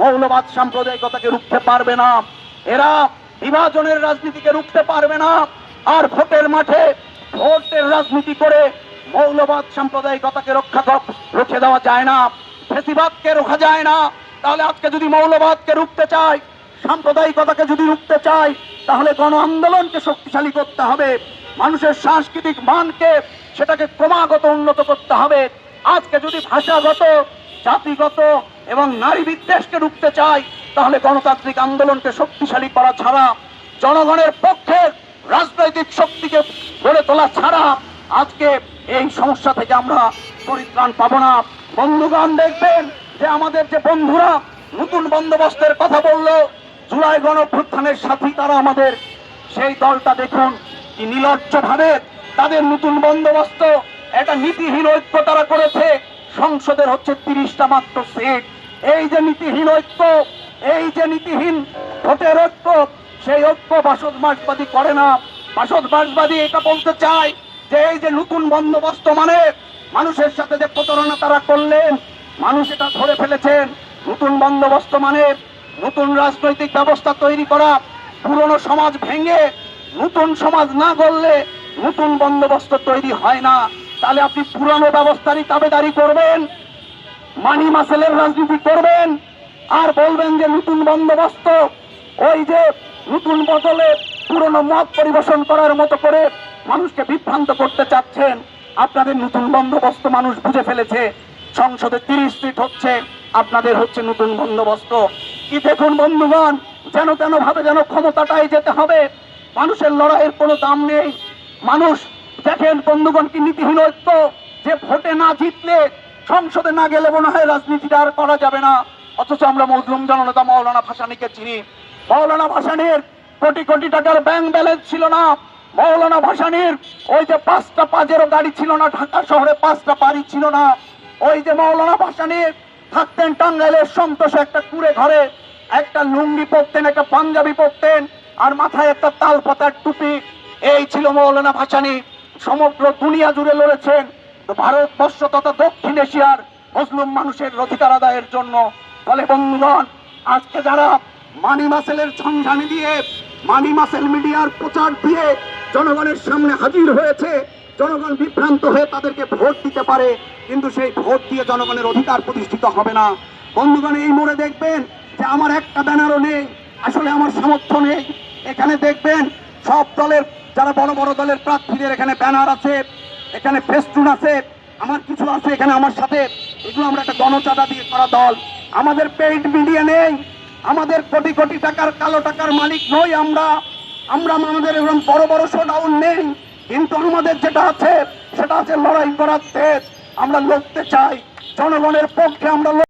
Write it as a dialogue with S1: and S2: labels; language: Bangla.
S1: মৌলবাদ সাম্প্রদায়িকতাকে রুখতে পারবে না, এরা বিভাজনের রাজনীতিকে রুখতে পারবে না। আর ভোটের মাঠে ভোটের রাজনীতি করে মৌলবাদ সাম্প্রদায়িকতাকে রুখে দেওয়া যায় না, ফ্যাসিবাদকে রোখা যায় না। তাহলে আজকে যদি মৌলবাদকে রুখতে চাই, সাম্প্রদায়িকতাকে যদি রুখতে চাই, তাহলে গণ আন্দোলনকে শক্তিশালী করতে হবে, মানুষের সাংস্কৃতিক মানকে সেটাকে ক্রমাগত উন্নত করতে হবে। আজকে যদি ভাষাগত, জাতিগত এবং নারী বিদ্বেষকে রুখতে চাই, তাহলে গণতান্ত্রিক আন্দোলনকে শক্তিশালী করা ছাড়া, জনগণের পক্ষে রাজনৈতিক শক্তিকে গড়ে তোলা ছাড়া আজকে এই সমস্যা থেকে আমরা পরিত্রাণ পাবো না। বন্ধুগণ, দেখবেন যে আমাদের যে বন্ধুরা নতুন বন্দোবস্তের কথা বললো, জুলাই গণঅভ্যুত্থানের সাথী তারা আমাদের সেই দলটা দেখুন কি নির্লজ্জ ভাবে তাদের নতুন বন্দোবস্ত একটা নীতিহীন ঐক্য তারা করেছে। সংসদের হচ্ছে 30টা মাত্র সিট। এই যে নীতিহীন ঐক্য, এই যে নীতিহীন ভোটের ঐক্য, সেই ঐক্য বাসদবাদী করে না। বাসদবাদী এটা বলতে চায় যে এই যে নতুন বন্দোবস্ত মানে মানুষের সাথে যে প্রতারণা তারা করলেন, মানুষ এটা ধরে ফেলেছেন। নতুন বন্দোবস্ত মানে নতুন রাজনৈতিক ব্যবস্থা তৈরি করা, পুরনো সমাজ ভেঙে নতুন সমাজ না গড়লে নতুন বন্দোবস্ত তৈরি হয় না। তাহলে আপনি পুরনো ব্যবস্থারই তাবেদারি করবেন, মানি মাসেলের রাজনীতি করবেন, আর বলবেন যে নতুন বন্দোবস্ত, ওই যে নতুন বদলে পুরনো মত পরিবেশন করার মতো করে মানুষকে বিভ্রান্ত করতে চাচ্ছেন। আপনাদের নতুন বন্দোবস্ত মানুষ বুঝে ফেলেছে। সংসদে 30 সিট হচ্ছে, আপনাদের হচ্ছে নতুন বন্দোবস্ত। কি দেখুন বন্ধুগণ, যেন তেন ভাবে যেন ক্ষমতাটাই যেতে হবে, মানুষের লড়াইয়ের কোনো দাম নেই। মানুষ দেখেন বন্ধুগণ কি নীতিহীন ঐক্য, যে ভোটে না জিতলে, সংসদে না গেলে মনে হয় রাজনীতিটা আর করা যাবে না। অথচ আমরা মজলুম জননেতা মাওলানা ভাসানীকে চিনি। মাওলানা ভাসানীর কোটি কোটি টাকার ব্যাংক ব্যালেন্স ছিল না। মাওলানা ভাসানীর ওই যে 5টা পাজেরও গাড়ি ছিল না, ঢাকা শহরে 5টা বাড়ি ছিল না। ওই যে মাওলানা ভাসানীর থাকতেন টাঙ্গাইলের সন্তোষে একটা কুড়ে ঘরে, একটা লুঙ্গি পরতেন, একটা পাঞ্জাবি পরতেন, আর মাথায় একটা তাল পাতার টুপি। এই ছিল মাওলানা ভাসানী। সমগ্র দুনিয়া জুড়ে লড়েছেন ভারতবর্ষ তথা দক্ষিণ এশিয়ার মুসলিম মানুষের অধিকার আদায়ের জন্য। ফলে বন্ধুগণ, আজকে যারা মানি মাসেলের ঝঞ্ঝানি দিয়ে, মানি মাসেল মিডিয়ার প্রচার দিয়ে জনগণের সামনে হাজির হয়েছে, জনগণ বিভ্রান্ত হয়ে তাদেরকে ভোট দিতে পারে, কিন্তু সেই ভোট দিয়ে জনগণের অধিকার প্রতিষ্ঠিত হবে না। বন্ধুগণ, এই মোড়ে দেখবেন যে আমার একটা ব্যানারও নেই, আসলে আমার সামর্থ্য নেই। এখানে দেখবেন সব দলের, যারা বড় বড় দলের প্রার্থীদের এখানে ব্যানার আছে, এখানে ফেস্টুন আছে, আমার কিছু আছে এখানে আমার সাথে। এগুলো আমরা একটা গণচাঁদা দিয়ে করা দল। আমাদের পেইড মিডিয়া নেই, আমাদের কোটি কোটি টাকার কালো টাকার মালিক নই আমরা। আমাদের এরকম বড় বড় শোডাউন নেই, কিন্তু আমাদের যেটা আছে সেটা আছে লড়াই করার তেজ। আমরা লড়তে চাই, জনগণের পক্ষে আমরা